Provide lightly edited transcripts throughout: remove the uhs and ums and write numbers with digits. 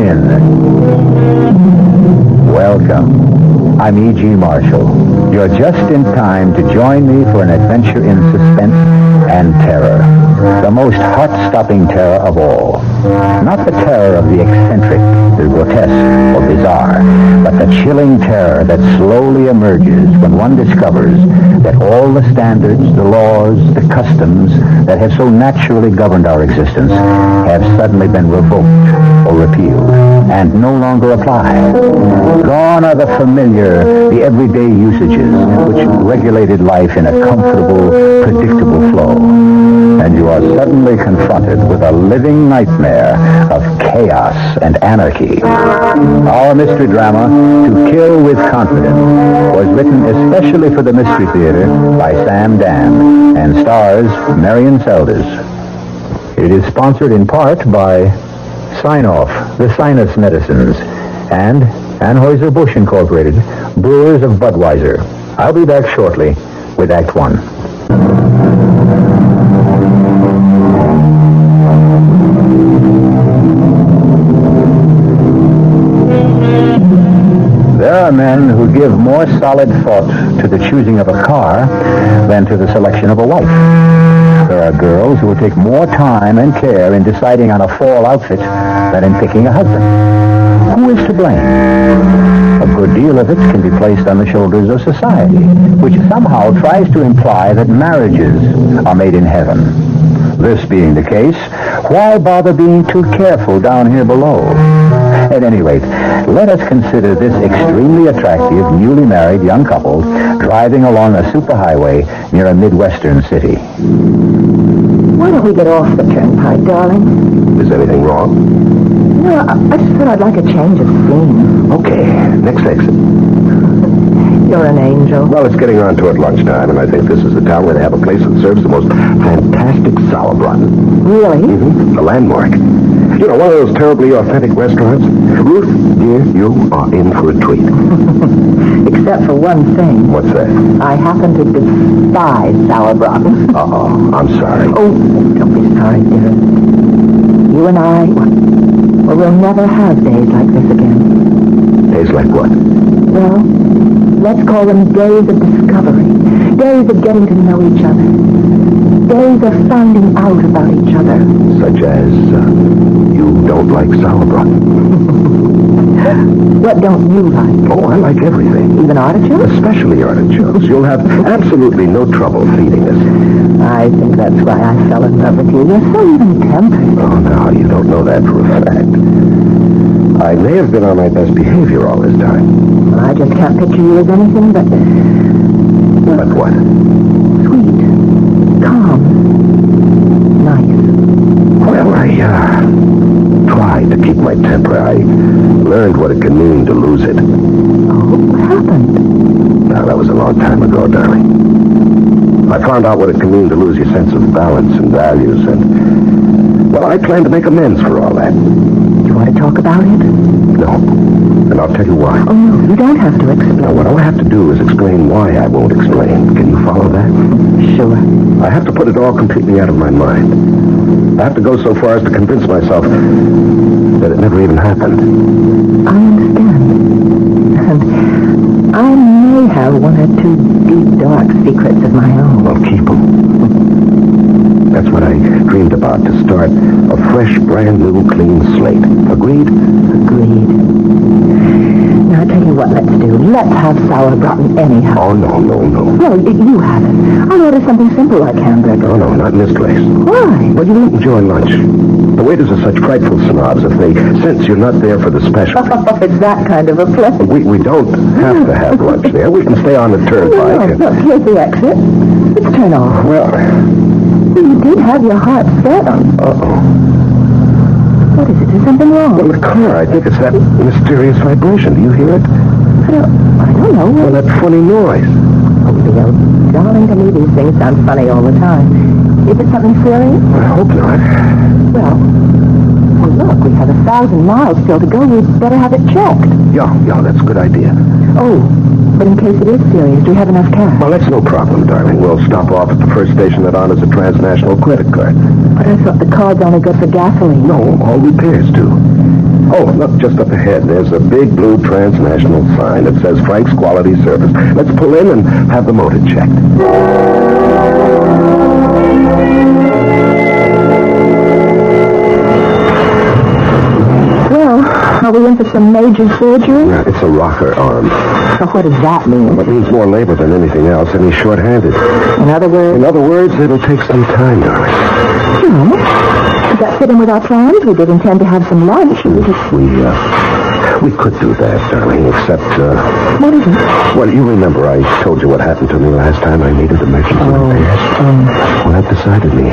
in. Welcome. I'm E.G. Marshall. You're just in time to join me for an adventure in suspense and terror. The most heart-stopping terror of all. Not the terror of the eccentric, the grotesque, or bizarre, but the chilling terror that slowly emerges when one discovers that all the standards, the laws, the customs that have so naturally governed our existence have suddenly been revoked or repealed and no longer apply. Gone are the familiar, the everyday usages which regulated life in a comfortable, predictable flow. And you are suddenly confronted with a living nightmare of chaos and anarchy. Our mystery drama, To Kill with Confidence, was written especially for the Mystery Theater by Sam Dan and stars Marion Seldes. It is sponsored in part by Sign-Off, the Sinus Medicines, and Anheuser-Busch Incorporated, brewers of Budweiser. I'll be back shortly with Act One. There are men who give more solid thought to the choosing of a car than to the selection of a wife. There are girls who will take more time and care in deciding on a fall outfit than in picking a husband. Who is to blame? A good deal of it can be placed on the shoulders of society, which somehow tries to imply that marriages are made in heaven. This being the case, why bother being too careful down here below? At any rate, let us consider this extremely attractive, newly married young couple driving along a superhighway near a Midwestern city. Why don't we get off the turnpike, darling? Is anything wrong? No, I just thought I'd like a change of scene. Okay, next exit. You're an angel. Well, it's getting on toward lunchtime, and I think this is the town where they have a place that serves the most fantastic sauerbraten. Really? Mm-hmm. A landmark. You know, one of those terribly authentic restaurants. Ruth, dear, you are in for a treat. Except for one thing. What's that? I happen to despise sauerbraten. Uh-oh, I'm sorry. Oh, don't be sorry, dear. You and I, well, we'll never have days like this again. Days like what? Well, let's call them days of discovery. Days of getting to know each other. Days of finding out about each other. Such as, you don't like sauerbraten. What don't you like? Oh, I like everything. Even artichokes? Especially artichokes. You'll have absolutely no trouble feeding us. I think that's why I fell in love with you. You're so even-tempered. Oh, no, you don't know that for a fact. I may have been on my best behavior all this time. I just can't picture you as anything but... But what? Sweet. Calm. Nice. Well, I tried to keep my temper. I learned what it can mean to lose it. Oh, what happened? Now, that was a long time ago, darling. I found out what it can mean to lose your sense of balance and values, and, well, I plan to make amends for all that. You want to talk about it? No. And I'll tell you why. Oh, no, you don't have to explain. Now, what I'll have to do is explain why I won't explain. Can you follow that? Sure. I have to put it all completely out of my mind. I have to go so far as to convince myself that it never even happened. I understand. And I may have one or two deep, dark secrets of my own. Well, keep them. That's what I dreamed about, to start a fresh, brand new, clean slate. Agreed? Agreed. Now, I'll tell you what let's do. Let's have sauerbraten anyhow. Oh, no. No, you have it. I'll order something simple like hamburger. Oh, no, not in this place. Why? Well, you won't enjoy lunch. The waiters are such frightful snobs if they sense you're not there for the special. Oh, it's that kind of a place. We don't have to have lunch there. We can stay on the turnpike. No, look, here's the exit. Let's turn off. Well, You did have your heart set on... uh-oh. What is it? Is something wrong? Well, the car, I think it's that mysterious vibration. Do you hear it? I don't know. Well, that funny noise. Oh, Leo, darling, to me these things sound funny all the time. Is it something serious? I hope not. Well, look, we have 1,000 miles still to go. We'd better have it checked. Yeah, that's a good idea. Oh, but in case it is serious, do you have enough cash? Well, that's no problem, darling. We'll stop off at the first station that honors a transnational credit card. But I thought the card's only good for gasoline. No, all repairs do. Oh, look, just up ahead. There's a big blue transnational sign that says Frank's Quality Service. Let's pull in and have the motor checked. Well, are we in for some major surgery? Yeah, it's a rocker arm. So what does that mean? It means more labor than anything else, and he's short-handed. In other words, it'll take some time, darling. No. Does that fit in with our plans? We did intend to have some lunch. We could do that, darling, except, What is it? Well, you remember I told you what happened to me last time I needed emergency repairs? Well, that decided me.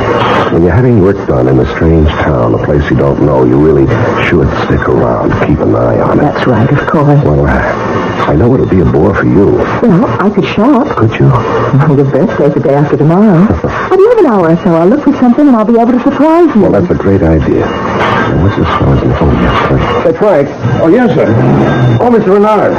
When you're having work done in a strange town, a place you don't know, you really should stick around, keep an eye on it. That's right, of course. Well, I know it'll be a bore for you. Well, I could shop. Could you? Your birthday's the day after tomorrow. I'll have an hour or so. I'll look for something and I'll be able to surprise you. Well, that's a great idea. Now, what's this fellow's name? Oh, yes, Frank. Hey, Frank. Oh, yes, sir. Oh, Mr. Renard.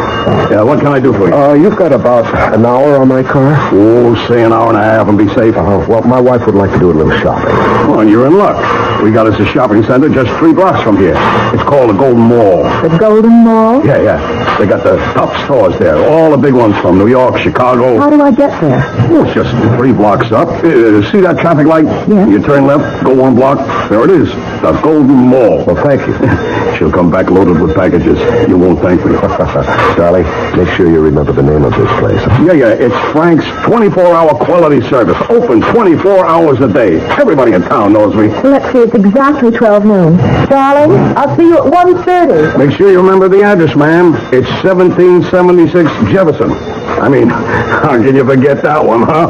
Yeah, what can I do for you? You've got about an hour on my car? Oh, say an hour and a half and be safe. Well, my wife would like to do a little shopping. Well, you're in luck. We got us a shopping center just 3 blocks from here. It's called the Golden Mall. The Golden Mall? Yeah. They got the top stores there. All the big ones from New York, Chicago. How do I get there? Oh, it's just 3 blocks up. See that traffic light? Yeah. You turn left, go 1 block. There it is. The Golden Mall. Well, thank you. She'll come back loaded with packages. You won't thank me. Darling, make sure you remember the name of this place. Yeah. It's Frank's 24-hour quality service. Open 24 hours a day. Everybody in town knows me. Well, let's see. It's exactly 12 noon. Darling, I'll see you at 1:30. Make sure you remember the address, ma'am. It's 1776 Jefferson. I mean, how can you forget that one, huh?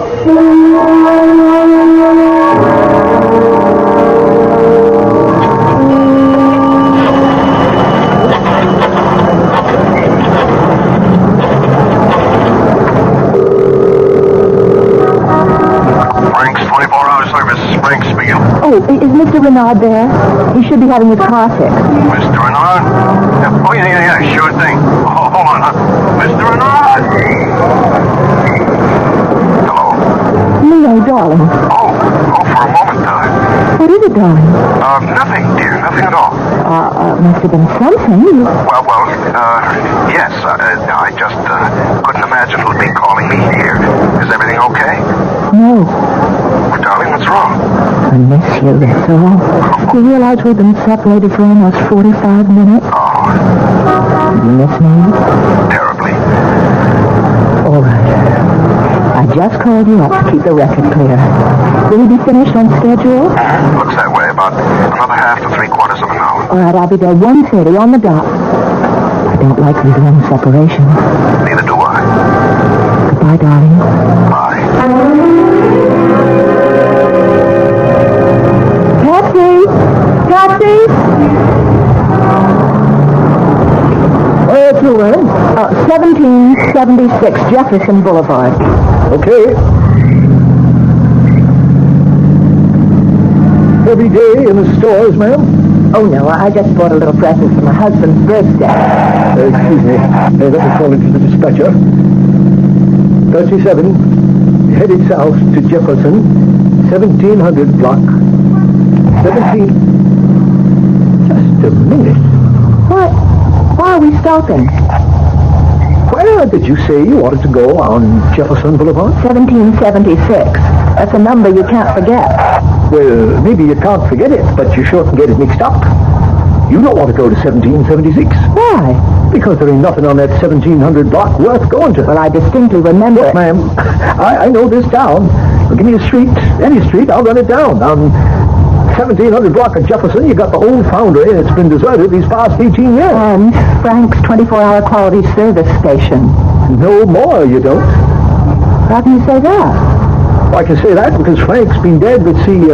Frank's 24-hour service. Frank speaking. Oh, is Mr. Renard there? He should be having his car fixed. Mr. Renard? Oh, yeah, sure thing. Oh, hold on, huh? Mr. Renard! Hello? Leo, darling. Oh, for a moment, What is it, darling? nothing, dear, nothing at all. Must have been something. Yes, I just couldn't imagine who'd be calling me here. Is everything okay? No. Well, darling, what's wrong? I miss you, that's all. You realize we've been separated for almost 45 minutes? Oh, You miss me? terribly. All right. I just called you up to keep the record clear. Will you be finished on schedule? Looks that way, about another half to 3/4 of an hour. All right, I'll be there 1:30 on the dot. I don't like these long separations. Neither do I. Goodbye, darling. Bye. Taxi! Taxi! Where to, man? 1776 Jefferson Boulevard. Okay. Every day in the stores, ma'am? Oh, no, I just bought a little present for my husband's birthday. Excuse me. Let me call it to the dispatcher. 37, headed south to Jefferson, 1700 block. 17... Just a minute. Why are we stopping? Where did you say you wanted to go on Jefferson Boulevard? 1776. That's a number you can't forget. Well, maybe you can't forget it, but you sure can get it mixed up. You don't want to go to 1776. Why? Because there ain't nothing on that 1700 block worth going to. Well, I distinctly remember Look, it. ma'am, I know this town. Well, give me a street, any street, I'll run it down. On 1700 block of Jefferson, you got the old foundry, and it's been deserted these past 18 years. And Frank's 24-hour quality service station. No more, you don't. How can you say that? Well, I can say that because Frank's been dead, but see,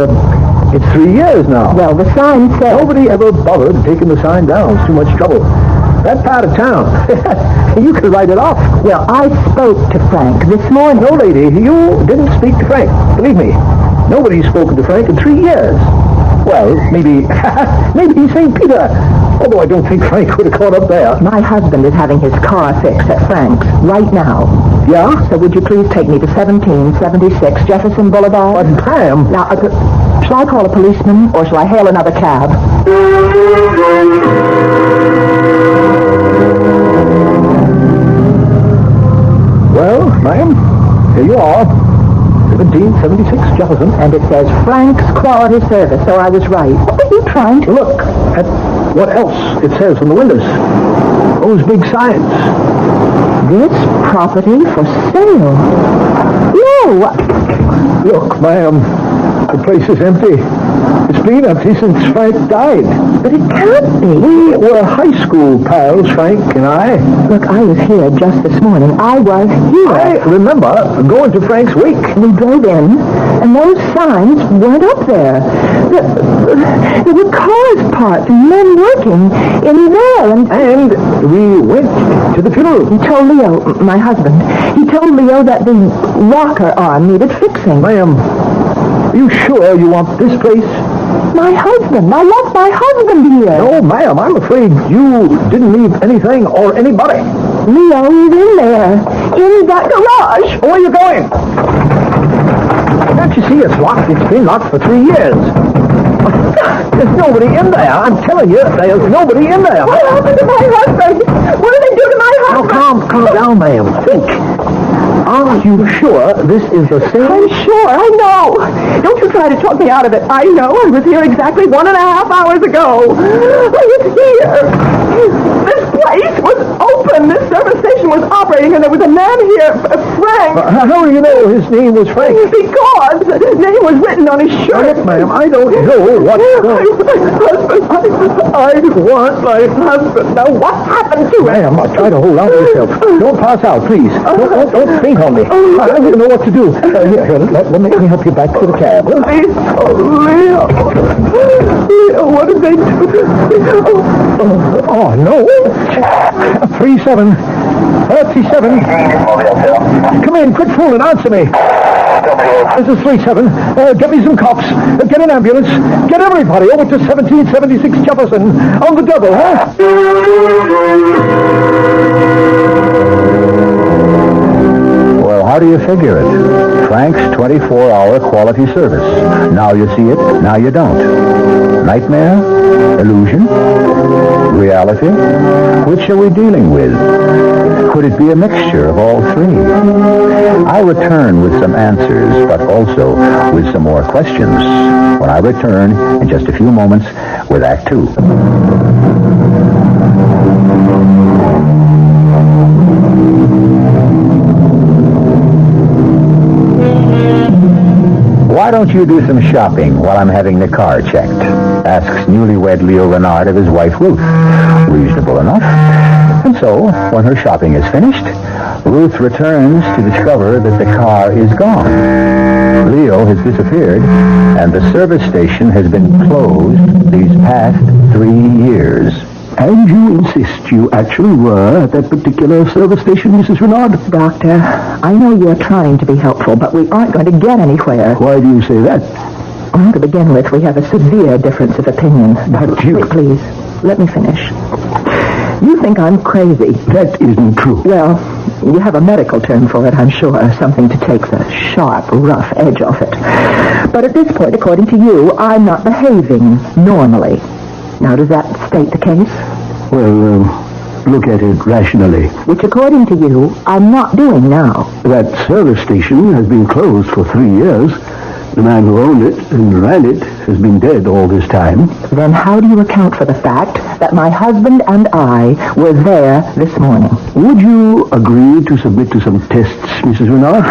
it's 3 years now. Well, the sign says... Nobody ever bothered taking the sign down. It's too much trouble. That part of town, you could write it off. Well, I spoke to Frank this morning. No, lady, you didn't speak to Frank. Believe me, nobody's spoken to Frank in 3 years. Well, maybe he's St. Peter. Although I don't think Frank would have caught up there. My husband is having his car fixed at Frank's right now. Yeah? So would you please take me to 1776 Jefferson Boulevard? But, ma'am... Now, shall I call a policeman or shall I hail another cab? 1776 Jefferson. And it says Frank's Quality Service, so I was right. What are you trying to... Look at what else it says on the windows. Those big signs. This property for sale. No! Look, ma'am, the place is empty. It's been empty since Frank died. But it can't be. We were high school pals, Frank and I. Look, I was here just this morning. I was here. I remember going to Frank's wake. We drove in, and those signs weren't up there. There were cars parked and men working in there, And we went to the funeral. he told Leo, my husband, he told Leo that the rocker arm needed fixing. Ma'am, are you sure you want this place? My husband. I left my husband here. No, ma'am, I'm afraid you didn't leave anything or anybody. Leo is in there, in that garage. Where are you going? Can't you see it's locked? It's been locked for 3 years. There's nobody in there. I'm telling you, there's nobody in there. What happened to my husband? What did they do to my Now, husband? calm down, ma'am. Think. Are you sure this is the same? I'm sure. I know. Don't you try to talk me out of it. I know. I was here exactly 1.5 hours ago. I was here. This place was open. This service station was operating, and there was a man here, Frank. How do you know his name was Frank? Because his name was written on his shirt. Look, ma'am, I don't know what... I want my husband. Now, what happened to him? Ma'am, try to hold on to yourself. Don't pass out, please. Don't faint on me. I don't know what to do. Here, let me help you back to the cab. Please. Oh, Leo. Leo, what did they do? Oh, no. 37. Come in, quit fooling, answer me. This is 37. Get me some cops. Get an ambulance. Get everybody over to 1776 Jefferson. On the double, huh? Well, how do you figure it? Frank's 24-hour quality service. Now you see it, now you don't. Nightmare? Illusion? Reality? Which are we dealing with? Could it be a mixture of all three? I'll return with some answers, but also with some more questions when I return in just a few moments with Act 2. Why don't you do some shopping while I'm having the car checked? Asks newlywed Leo Renard of his wife Ruth. Reasonable enough. And so, when her shopping is finished, Ruth returns to discover that the car is gone. Leo has disappeared, and the service station has been closed these past 3 years. And you insist you actually were at that particular service station, Mrs. Renard? Doctor, I know you're trying to be helpful, but we aren't going to get anywhere. Why do you say that? Well, to begin with, we have a severe difference of opinion. But you... Wait, please, let me finish. You think I'm crazy. That isn't true. Well, you have a medical term for it, I'm sure. Something to take the sharp, rough edge off it. But at this point, according to you, I'm not behaving normally. Now, does that state the case? Well, look at it rationally. Which, according to you, I'm not doing now. That service station has been closed for 3 years. The man who owned it and ran it has been dead all this time. Then how do you account for the fact that my husband and I were there this morning? Would you agree to submit to some tests, Mrs. Renard?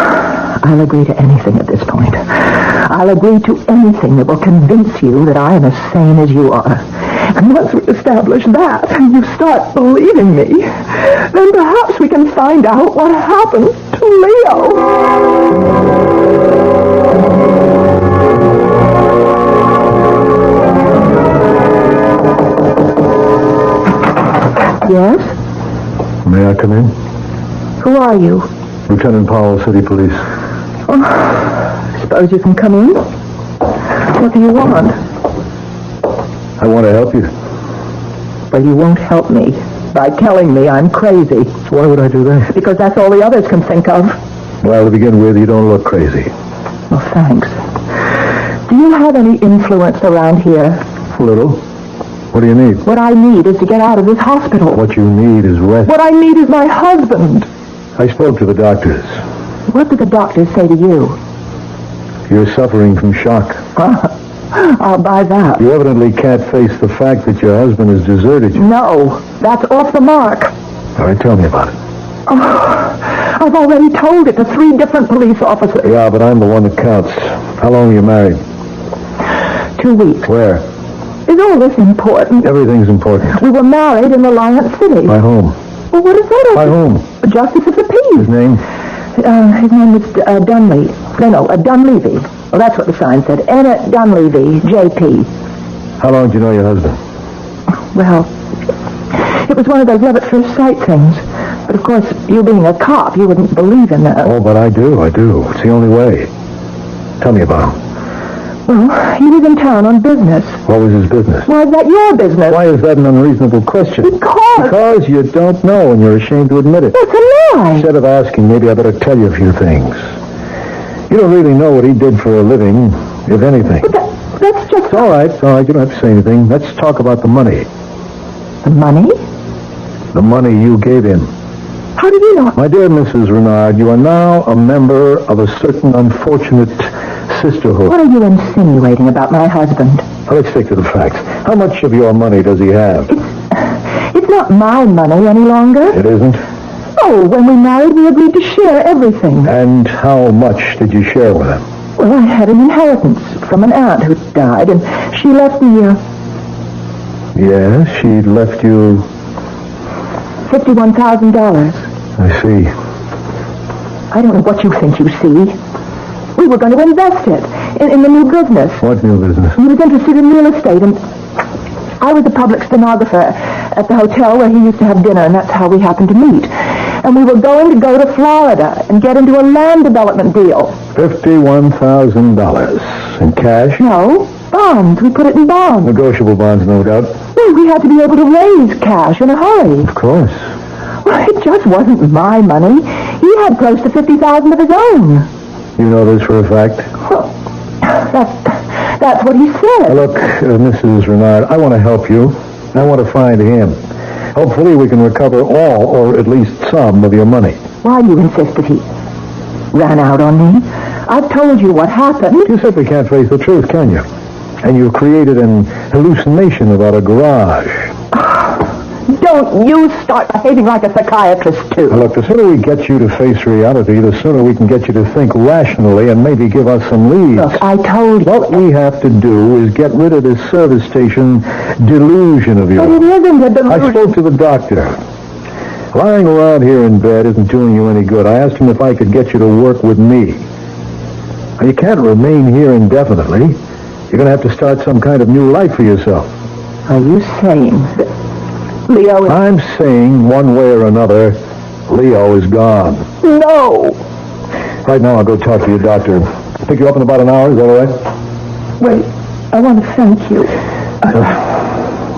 I'll agree to anything at this point. I'll agree to anything that will convince you that I am as sane as you are. And once we establish that, and you start believing me, then perhaps we can find out what happened to Leo. Yes? May I come in? Who are you? Lieutenant Powell, City Police. Oh, suppose you can come in. What do you want? I want to help you. Well, you won't help me by telling me I'm crazy. Why would I do that? Because that's all the others can think of. Well, to begin with, you don't look crazy. Well, thanks. Do you have any influence around here? A little. What do you need? What I need is to get out of this hospital. What you need is rest. What I need is my husband. I spoke to the doctors. What did the doctors say to you? You're suffering from shock. I'll buy that. You evidently can't face the fact that your husband has deserted you. No, that's off the mark. All right, tell me about it. I've already told it to 3 different police officers. Yeah, but I'm the one that counts. How long are you married? 2 weeks. Where? Is all this important? Everything's important. We were married in Reliance City. By whom? Well, what is that? By whom? A justice of the peace. His name? His name was Dunley. No, Dunleavy. Well, that's what the sign said. Emmett Dunleavy, J.P. How long did you know your husband? Well, it was one of those love at first sight things. But, of course, you being a cop, you wouldn't believe in that. Oh, but I do. It's the only way. Tell me about him. Well, he was in town on business. What was his business? Why is that your business? Why is that an unreasonable question? Because you don't know and you're ashamed to admit it. That's a lie. Instead of asking, maybe I better tell you a few things. You don't really know what he did for a living, if anything. But that's just... It's all right. You don't have to say anything. Let's talk about the money. The money? The money you gave him. How did you know? My dear Mrs. Renard, you are now a member of a certain unfortunate sisterhood. What are you insinuating about my husband? Well, let's stick to the facts. How much of your money does he have? It's not my money any longer. It isn't? Oh, when we married, we agreed to share everything. And how much did you share with him? Well, I had an inheritance from an aunt who died, and she left me Yes, she left you... $51,000. I see. I don't know what you think you see. We were going to invest it in the new business. What new business? He was interested in real estate, and I was a public stenographer at the hotel where he used to have dinner, and that's how we happened to meet. And we were going to go to Florida and get into a land development deal. $51,000. In cash? No, bonds. We put it in bonds. Negotiable bonds, no doubt. Well, we had to be able to raise cash in a hurry. Of course. Well, it just wasn't my money. He had close to $50,000 of his own. You know this for a fact? Well, that's what he said. Look, Mrs. Renard, I want to help you. I want to find him. Hopefully we can recover all, or at least some, of your money. Why do you insist that he ran out on me? I've told you what happened. You simply can't face the truth, can you? And you've created an hallucination about a garage. Don't you start behaving like a psychiatrist, too. Now, look, the sooner we get you to face reality, the sooner we can get you to think rationally and maybe give us some leads. Look, I told you. What we have to do is get rid of this service station delusion of yours. But it isn't a delusion. I spoke to the doctor. Lying around here in bed isn't doing you any good. I asked him if I could get you to work with me. Now, you can't remain here indefinitely. You're going to have to start some kind of new life for yourself. Are you saying that Leo is... I'm saying, one way or another, Leo is gone. No. Right now, I'll go talk to your doctor. Pick you up in about an hour, is that all right? Wait, I want to thank you.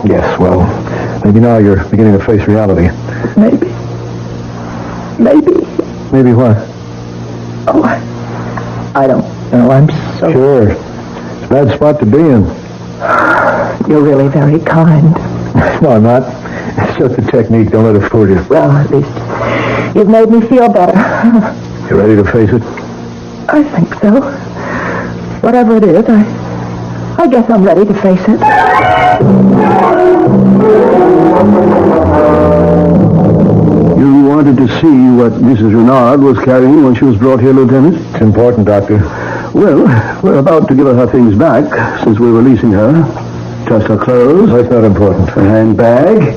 Yes, well, maybe now you're beginning to face reality. Maybe. Maybe what? Oh, I don't know. I'm so... Sure. It's a bad spot to be in. You're really very kind. No, I'm not. It's just a technique. Don't let it fool you. Well, at least you've made me feel better. You ready to face it? I think so. Whatever it is, I guess I'm ready to face it. You wanted to see what Mrs. Renard was carrying when she was brought here, Lieutenant? It's important, Doctor. Well, we're about to give her things back, since we're releasing her. Just her clothes. That's not important. A handbag.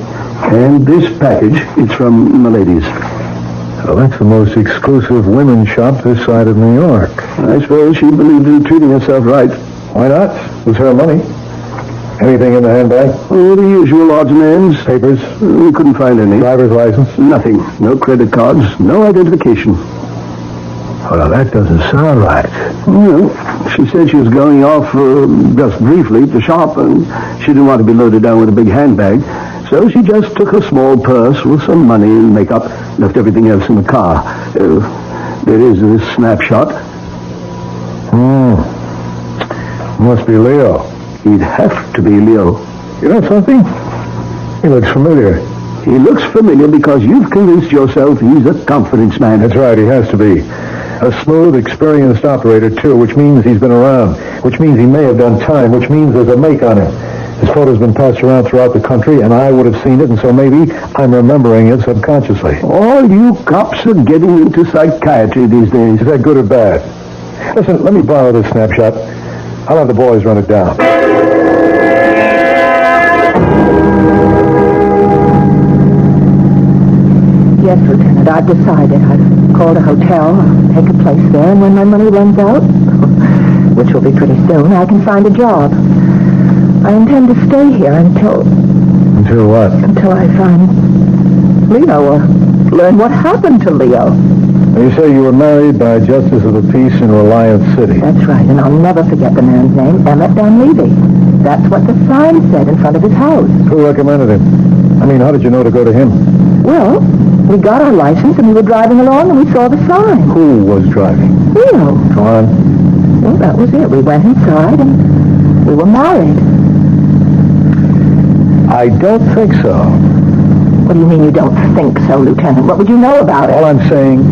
And this package. It's from Milady's. Well, that's the most exclusive women's shop this side of New York. I suppose she believed in treating herself right. Why not? It was her money. Anything in the handbag? Oh, the usual odds and ends. Papers? We couldn't find any. Driver's license? Nothing. No credit cards. No identification. Well, that doesn't sound right. Well, she said she was going off just briefly to shop, and she didn't want to be loaded down with a big handbag. So she just took a small purse with some money and makeup, left everything else in the car. There is this snapshot. Must be Leo. He'd have to be Leo. You know something? He looks familiar. He looks familiar because you've convinced yourself he's a confidence man. That's right, he has to be. A smooth, experienced operator, too, which means he's been around, which means he may have done time, which means there's a make on him. His photo's been passed around throughout the country, and I would have seen it, and so maybe I'm remembering it subconsciously. All you cops are getting into psychiatry these days. Is that good or bad? Listen, let me borrow this snapshot. I'll have the boys run it down. Yes, Lieutenant, I've decided. I've called a hotel, take a place there, and when my money runs out, which will be pretty soon, I can find a job. I intend to stay here until... Until what? Until I find Leo, or learn what happened to Leo. Now, you say you were married by a justice of the peace in Reliance City. That's right, and I'll never forget the man's name, Emmett Dunleavy. That's what the sign said in front of his house. Who recommended him? I mean, how did you know to go to him? Well, we got our license and we were driving along and we saw the sign. Who was driving? Leo. Go on. Well, that was it. We went inside and we were married. I don't think so. What do you mean you don't think so, Lieutenant? What would you know about it? All I'm saying,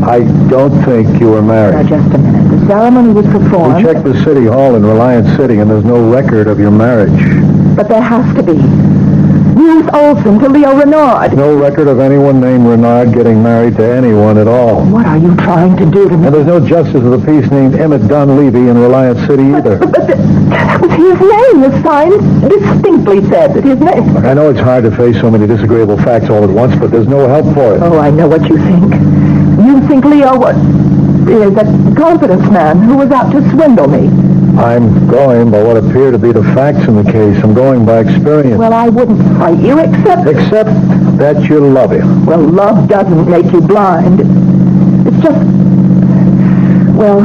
I don't think you were Now, married. just a minute. The ceremony was performed. We checked the city hall in Reliance City, and there's no record of your marriage. But there has to be. Ruth Olson to Leo Renard. No record of anyone named Renard getting married to anyone at all. What are you trying to do to me? And there's no justice of the peace named Emmett Dunleavy in Reliance City either. But that was his name. The sign distinctly said that his name. Look, I know it's hard to face so many disagreeable facts all at once, but there's no help for it. Oh, I know what you think. You think Leo is a confidence man who was out to swindle me. I'm going by what appear to be the facts in the case. I'm going by experience. Well, I wouldn't fight you except that you love him. Well, love doesn't make you blind. It's just... Well,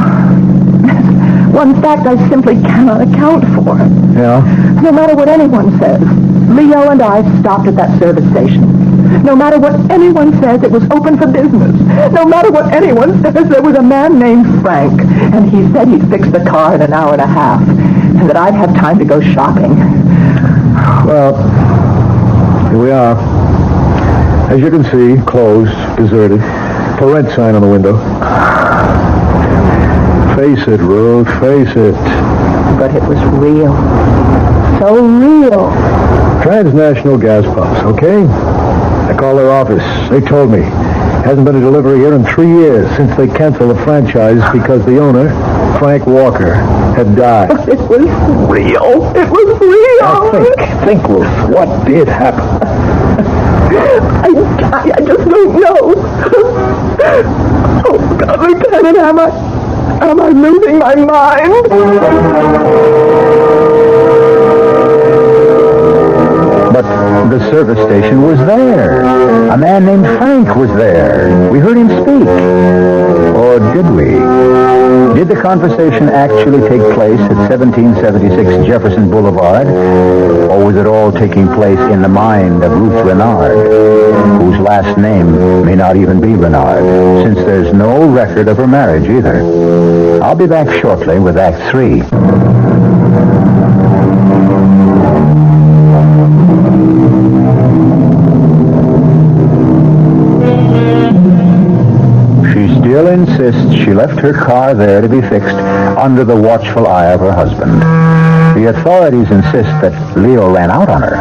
one fact I simply cannot account for. Yeah? No matter what anyone says, Leo and I stopped at that service station. No matter what anyone says, it was open for business. No matter what anyone says, there was a man named Frank, and he said he'd fix the car in an hour and a half, and that I'd have time to go shopping. Well, here we are. As you can see, closed, deserted. For rent sign on the window. Face it, Ruth, face it. But it was real. So real. Transnational Gas Pumps, okay? I called their office. They told me. Hasn't been a delivery here in 3 years since they canceled the franchise because the owner, Frank Walker, had died. It was real. It was real. Now think, Ruth, what did happen? I just don't know. Oh, God, Lieutenant, am I losing my mind? But the service station was there. A man named Frank was there. We heard him speak. Or did we? Did the conversation actually take place at 1776 Jefferson Boulevard? Or was it all taking place in the mind of Ruth Renard, whose last name may not even be Renard, since there's no record of her marriage either? I'll be back shortly with Act 3. Still insists she left her car there to be fixed under the watchful eye of her husband. The authorities insist that Leo ran out on her,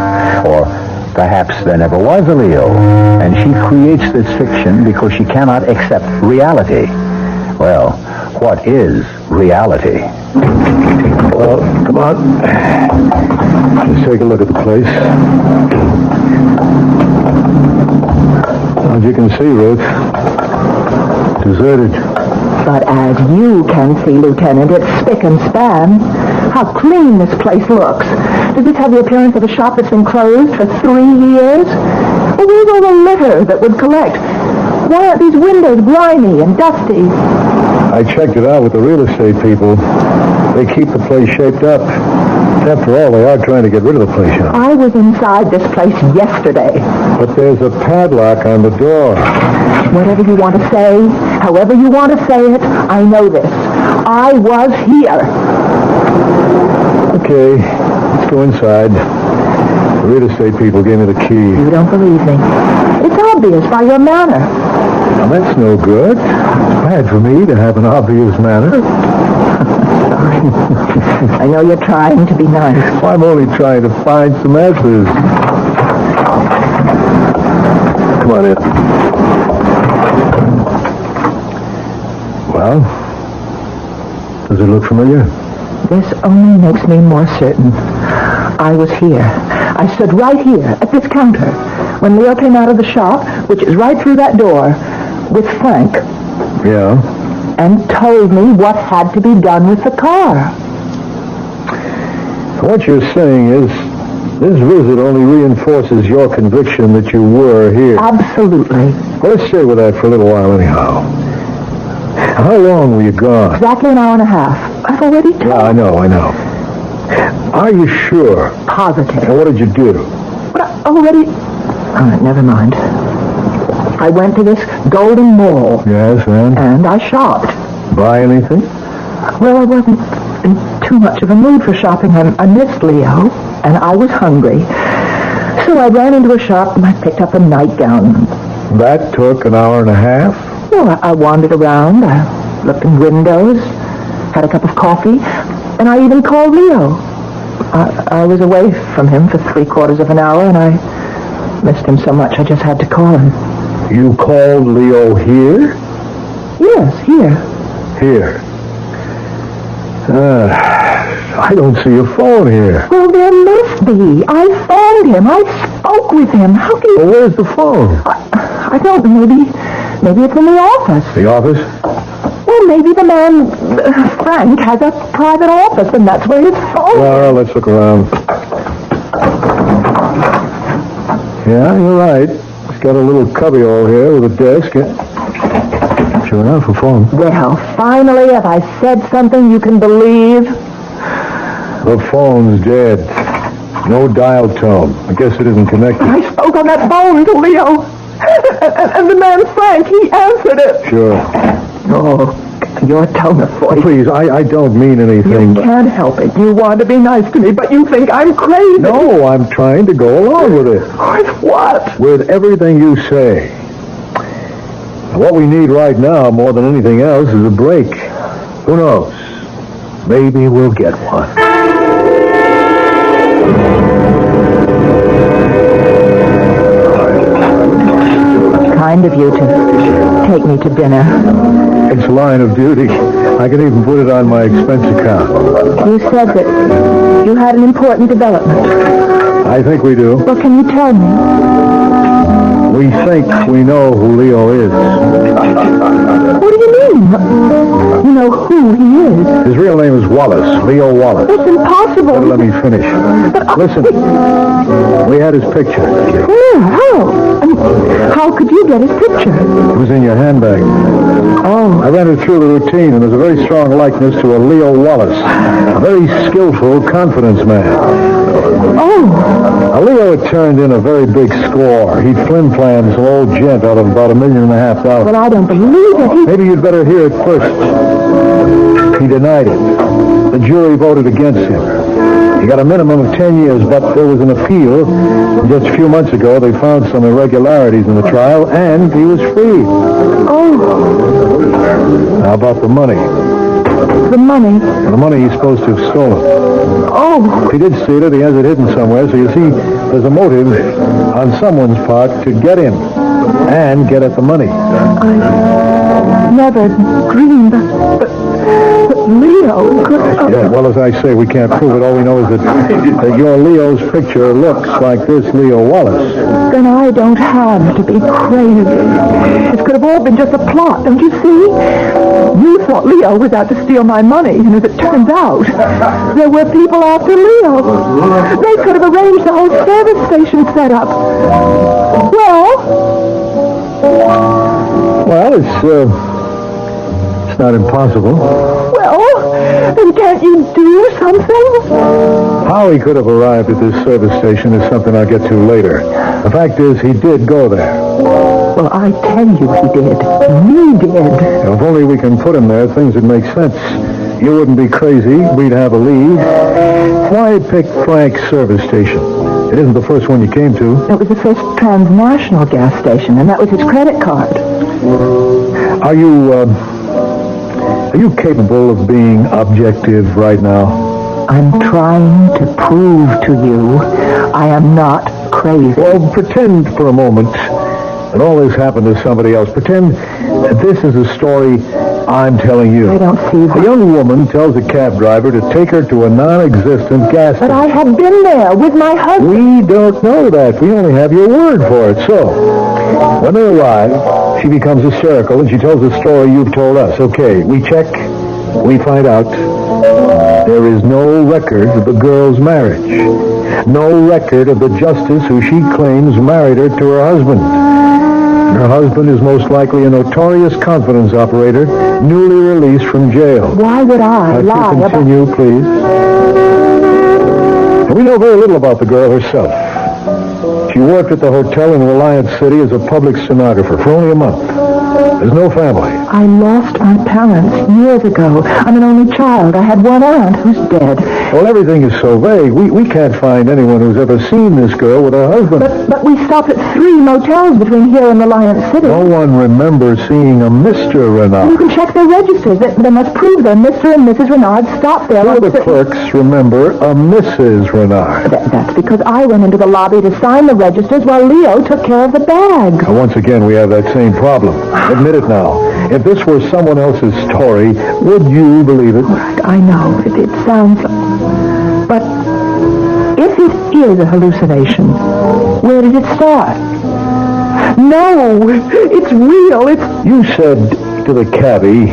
or perhaps there never was a Leo, and she creates this fiction because she cannot accept reality. Well, what is reality? Well, come on. Let's take a look at the place. As you can see, Ruth, deserted. But as you can see, Lieutenant, it's spick and span. How clean this place looks. Does this have the appearance of a shop that's been closed for 3 years? Well, where's all the litter that would collect? Why aren't these windows grimy and dusty? I checked it out with the real estate people. They keep the place shaped up. After all, they are trying to get rid of the place, you know. I was inside this place yesterday. But there's a padlock on the door. Whatever you want to say, however you want to say it, I know this. I was here. Okay, let's go inside. The real estate people gave me the key. You don't believe me. It's obvious by your manner. Now, that's no good. It's bad for me to have an obvious manner. I know you're trying to be nice. I'm only trying to find some answers. Come on in. Well, does it look familiar? This only makes me more certain. I was here. I stood right here at this counter when Leo came out of the shop, which is right through that door, with Frank, Yeah. and told me what had to be done with the car. What you're saying is, this visit only reinforces your conviction that you were here. Absolutely. Well, let's stay with that for a little while anyhow. How long were you gone? Exactly an hour and a half. I've already told. Yeah, I know. Are you sure? Positive. And what did you do? But I already... All right, never mind. I went to this Golden Mall. Yes, and? And I shopped. Buy anything? Well, I wasn't in too much of a mood for shopping. I missed Leo, and I was hungry. So I ran into a shop and I picked up a nightgown. That took an hour and a half? Well, I wandered around. I looked in windows, had a cup of coffee, and I even called Leo. I was away from him for 3/4 of an hour, and I missed him so much I just had to call him. You called Leo here? Yes, here. Here. I don't see your phone here. Well, there must be. I phoned him. I spoke with him. How can you... Well, where's the phone? I don't... Maybe it's in the office. The office? Well, maybe the man, Frank, has a private office, and that's where his phone is. Well, let's look around. Yeah, you're right. It's got a little cubbyhole here with a desk. Sure enough, a phone. Well, finally, have I said something you can believe? The phone's dead. No dial tone. I guess it isn't connected. I spoke on that phone to Leo. And the man, Frank, he answered it. Sure. Oh, your tone of voice. Please, I don't mean anything. You can't help it. You want to be nice to me, but you think I'm crazy. No, I'm trying to go along with it. With what? With everything you say. What we need right now, more than anything else, is a break. Who knows? Maybe we'll get one. Kind of you to take me to dinner. It's a line of duty. I can even put it on my expense account. You said that you had an important development. I think we do. Well, can you tell me? We think we know who Leo is. What do you mean? You know who he is? His real name is Wallace, Leo Wallace. It's impossible. Better let me finish. Listen, we had his picture. Where? How? I mean, how could you get his picture? It was in your handbag. Oh. I ran it through the routine, and there's a very strong likeness to a Leo Wallace, a very skillful confidence man. Oh. Now, Leo had turned in a very big score. He'd flim-flammed some old gent out of about $1.5 million. Well, I don't believe it. Maybe you'd better hear it first. He denied it. The jury voted against him. He got a minimum of 10 years, but there was an appeal. Just a few months ago, they found some irregularities in the trial, and he was free. Oh. How about the money? The money. The money he's supposed to have stolen. Oh. If he did steal it, he has it hidden somewhere, so you see, there's a motive on someone's part to get him and get at the money. I never dreamed that Leo could... Yeah, well, as I say, we can't prove it. All we know is that your Leo's picture looks like this Leo Wallace. Then I don't have to be crazy. This could have all been just a plot, don't you see? You thought Leo was out to steal my money, and as it turns out, there were people after Leo. They could have arranged the whole service station setup. Well, it's not impossible. Well, then can't you do something? How he could have arrived at this service station is something I'll get to later. The fact is, he did go there. Well, I tell you he did. You did. Now, if only we can put him there, things would make sense. You wouldn't be crazy. We'd have a lead. Why pick Frank's service station? It isn't the first one you came to. It was the first transnational gas station, and that was his credit card. Are you capable of being objective right now? I'm trying to prove to you I am not crazy. Well, pretend for a moment that all this happened to somebody else. Pretend that this is a story I'm telling you. I don't see that. A young woman tells a cab driver to take her to a non-existent gas But station. I have been there with my husband. We don't know that. We only have your word for it. So, when they arrive, she becomes hysterical and she tells the story you've told us. Okay, we check. We find out there is no record of the girl's marriage. No record of the justice who she claims married her to her husband. Her husband is most likely a notorious confidence operator, newly released from jail. Why would I lie about... Continue, please. We know very little about the girl herself. She worked at the hotel in Reliance City as a public stenographer for only a month. There's no family. I lost my parents years ago. I'm an only child. I had one aunt who's dead. Well, everything is so vague. We can't find anyone who's ever seen this girl with her husband. But we stopped at 3 motels between here and Reliance City. No one remembers seeing a Mr. You Renard. can check their registers. They must prove that Mr. and Mrs. Renard stopped there. Two of the clerks remember a Mrs. Renard. That's because I went into the lobby to sign the registers while Leo took care of the bag. Now, once again, we have that same problem. Admit it now. If this were someone else's story, would you believe it? All right, I know. It sounds... But if it is a hallucination, where did it start? No, it's real. You said to the cabbie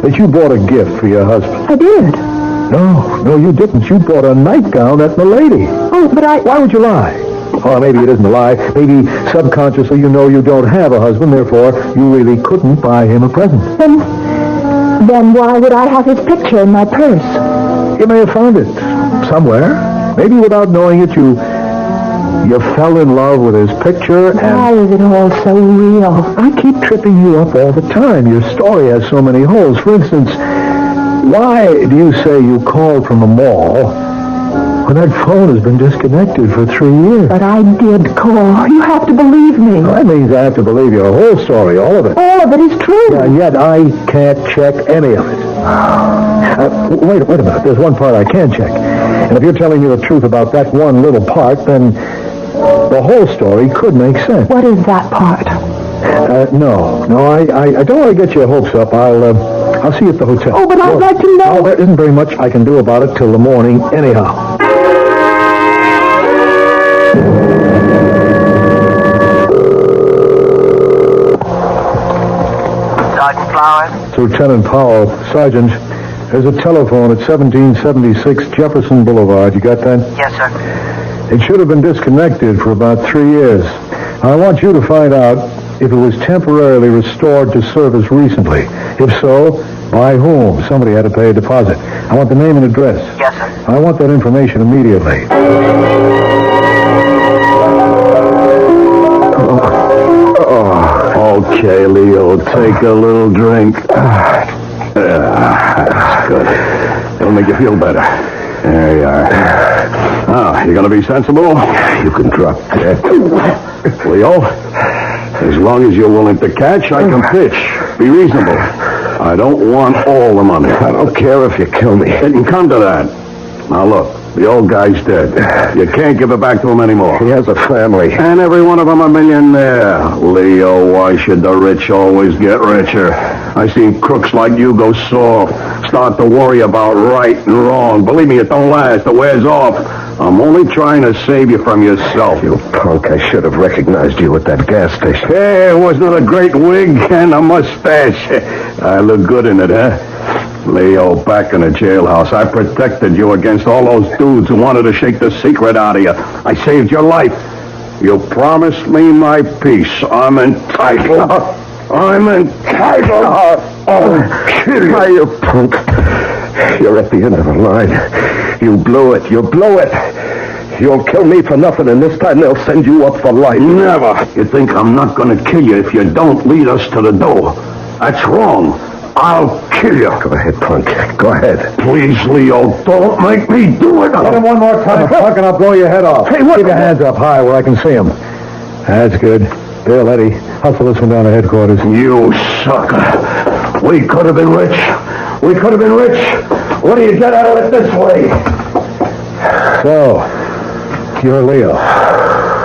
that you bought a gift for your husband. I did. No, you didn't. You bought a nightgown at Milady. Oh, but Why would you lie? Or maybe it isn't a lie. Maybe subconsciously you know you don't have a husband, therefore you really couldn't buy him a present. Then why would I have his picture in my purse? You may have found it somewhere. Maybe without knowing it, you fell in love with his picture and... Why is it all so real? I keep tripping you up all the time. Your story has so many holes. For instance, why do you say you called from a mall when that phone has been disconnected for 3 years? But I did call. You have to believe me. That means I have to believe your whole story, all of it. All of it is true. And yet I can't check any of it. Wait a minute. There's one part I can check. And if you're telling me the truth about that one little part, then the whole story could make sense. What is that part? No, I don't want to get your hopes up. I'll see you at the hotel. Oh, but I'd like to know. No, there isn't very much I can do about it till the morning anyhow. Sergeant Flowers? It's Lieutenant Powell. Sergeant, there's a telephone at 1776 Jefferson Boulevard. You got that? Yes, sir. It should have been disconnected for about 3 years. I want you to find out if it was temporarily restored to service recently. If so, by whom? Somebody had to pay a deposit. I want the name and address. Yes, sir. I want that information immediately. Okay, Leo, take a little drink. That's good. It'll make you feel better. There you are. Now, you gonna be sensible? You can drop that. Leo, as long as you're willing to catch, I can pitch. Be reasonable. I don't want all the money. I don't care if you kill me. It can come to that. Now, look. The old guy's dead. You can't give it back to him anymore. He has a family. And every one of them a millionaire. Leo, why should the rich always get richer? I seen crooks like you go soft, start to worry about right and wrong. Believe me, it don't last. It wears off. I'm only trying to save you from yourself. You punk, I should have recognized you at that gas station. Hey, wasn't it a great wig and a mustache? I look good in it, huh? Leo, back in the jailhouse, I protected you against all those dudes who wanted to shake the secret out of you. I saved your life. You promised me my peace. I'm entitled. I'm entitled. I'll kill you. You punk. You're at the end of the line. You blew it. You blew it. You'll kill me for nothing, and this time they'll send you up for life. Never. You think I'm not going to kill you if you don't lead us to the door. That's wrong. I'll kill you. Go ahead, punk. Go ahead. Please, Leo, don't make me do it. Hit him one more time, punk, and I'll blow your head off. Hey, what? Keep your hands up high where I can see him. That's good. Bill, Eddie, hustle this one down to headquarters. You sucker. We could have been rich. We could have been rich. What do you get out of it this way? So, you're Leo.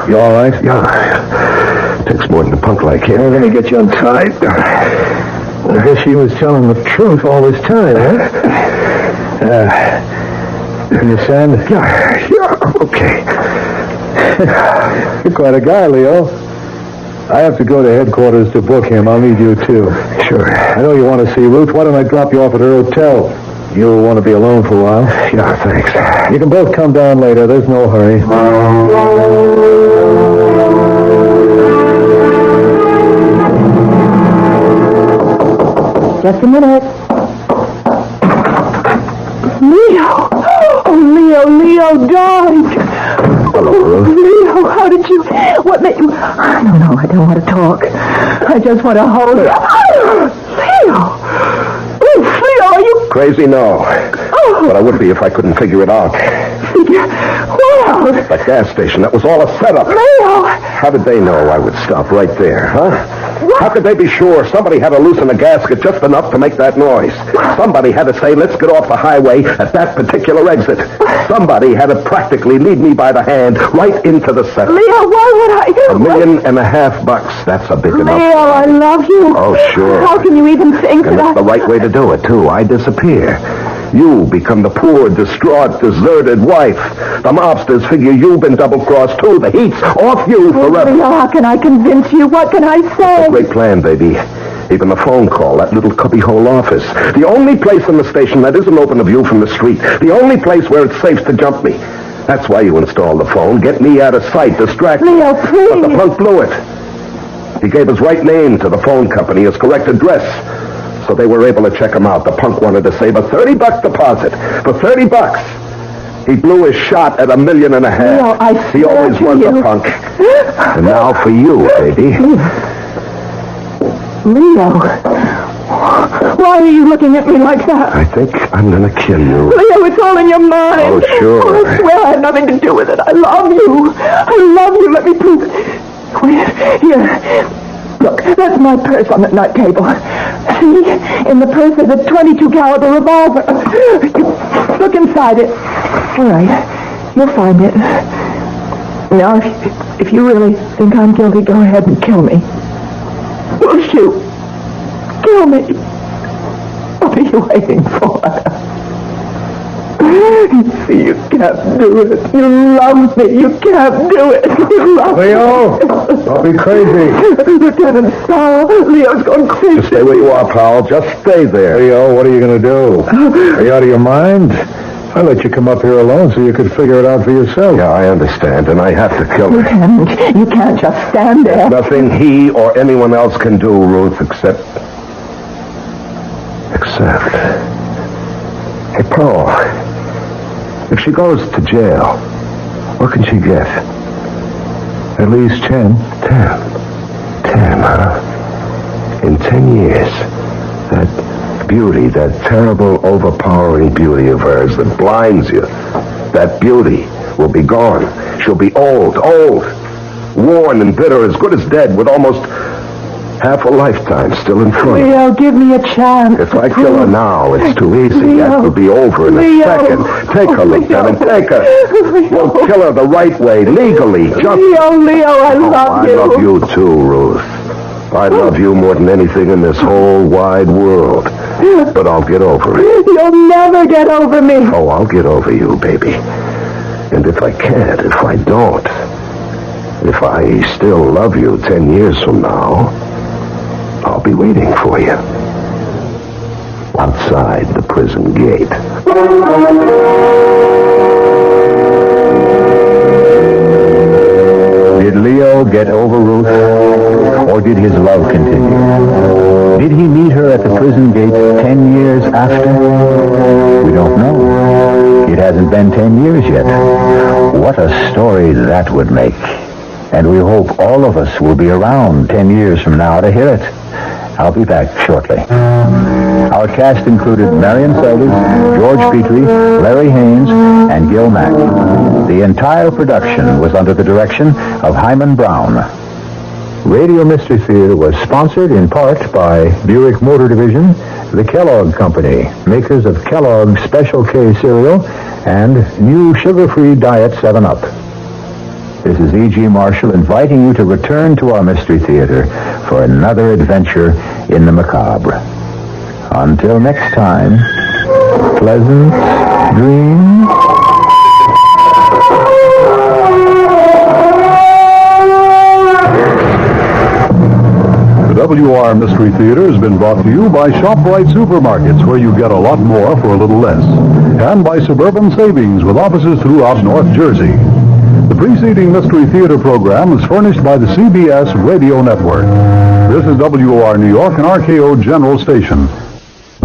You all right? Yeah. Takes more than a punk like him. Let me get you untied. I guess she was telling the truth all this time, huh? Can you stand? Yeah, okay. You're quite a guy, Leo. I have to go to headquarters to book him. I'll need you, too. Sure. I know you want to see Ruth. Why don't I drop you off at her hotel? You'll want to be alone for a while. Yeah, thanks. You can both come down later. There's no hurry. Just a minute. Leo! Oh, Leo, darling. Hello, Ruth. Leo, how did you... What made you... I don't know. I don't want to talk. I just want to hold you. Leo! Oof, Leo, are you... Crazy? No. But I would be if I couldn't figure it out. What? That gas station, that was all a setup. Leo! How did they know I would stop right there, huh? How could they be sure somebody had to loosen a gasket just enough to make that noise? Somebody had to say, let's get off the highway at that particular exit. Somebody had to practically lead me by the hand right into the setup. Leo, why would I... $1.5 million, that's a big enough. Leo, I love you. Oh, sure. How can you even think And that that's the right way to do it, too. I disappear. You become the poor, distraught, deserted wife. The mobsters figure you've been double-crossed, too. The heat's off you forever. Leo, how can I convince you? What can I say? Great plan, baby. Even the phone call, that little cubbyhole office. The only place in the station that isn't open to view from the street. The only place where it's safe to jump me. That's why you installed the phone. Get me out of sight, distract me. Leo, please. But the punk blew it. He gave his right name to the phone company, his correct address. So they were able to check him out. The punk wanted to save a $30 deposit. For $30. He blew his shot at $1.5 million. Leo, I He swear always to was you. a punk. And now for you, baby. Leo, why are you looking at me like that? I think I'm gonna kill you. Leo, it's all in your mind. Oh, sure. Oh, I swear I had nothing to do with it. I love you. I love you. Let me prove it. Wait, here. Look, that's my purse on the night table. See? In the purse there's a .22 caliber revolver. Look inside it. All right. You'll find it. Now, if you really think I'm guilty, go ahead and kill me. We'll shoot. Kill me. What are you waiting for? See, you can't do it. You love me. You can't do it. You love Leo, don't be crazy. me. Lieutenant Starr, Leo's going crazy. Just stay where you are, pal. Just stay there. Leo, what are you going to do? Are you out of your mind? I let you come up here alone so you could figure it out for yourself. Yeah, I understand, and I have to kill her. Lieutenant, you can't just stand there. Nothing he or anyone else can do, Ruth, except... Hey, Paul, if she goes to jail, what can she get? At least 10. 10, huh? In 10 years, that beauty, that terrible, overpowering beauty of hers that blinds you, that beauty will be gone. She'll be old, worn and bitter, as good as dead, with almost half a lifetime still in front. Leo, give me a chance. If I kill her now, it's too easy. Leo. That will be over in a Leo. second. Take her, Lieutenant, take her. We'll kill her the right way, legally. Just... Leo, I love you. I love you too, Ruth. I love you more than anything in this whole wide world. But I'll get over it. You'll never get over me. Oh, I'll get over you, baby. And if I can't, if I don't, if I still love you 10 years from now, I'll be waiting for you. Outside the prison gate. Did Leo get over Ruth? Or did his love continue? Did he meet her at the prison gate 10 years after? We don't know. It hasn't been 10 years yet. What a story that would make. And we hope all of us will be around 10 years from now to hear it. I'll be back shortly. Our cast included Marion Seldes, George Petrie, Larry Haynes, and Gil Mack. The entire production was under the direction of Hyman Brown. Radio Mystery Theater was sponsored in part by Buick Motor Division, the Kellogg Company, makers of Kellogg's Special K cereal, and new sugar-free Diet 7-Up. This is E.G. Marshall inviting you to return to our Mystery Theater for another adventure in the macabre. Until next time, pleasant dreams. The WR Mystery Theater has been brought to you by ShopRite Supermarkets, where you get a lot more for a little less, and by Suburban Savings, with offices throughout North Jersey. The preceding Mystery Theater program is furnished by the CBS Radio Network. This is WR New York and RKO General Station.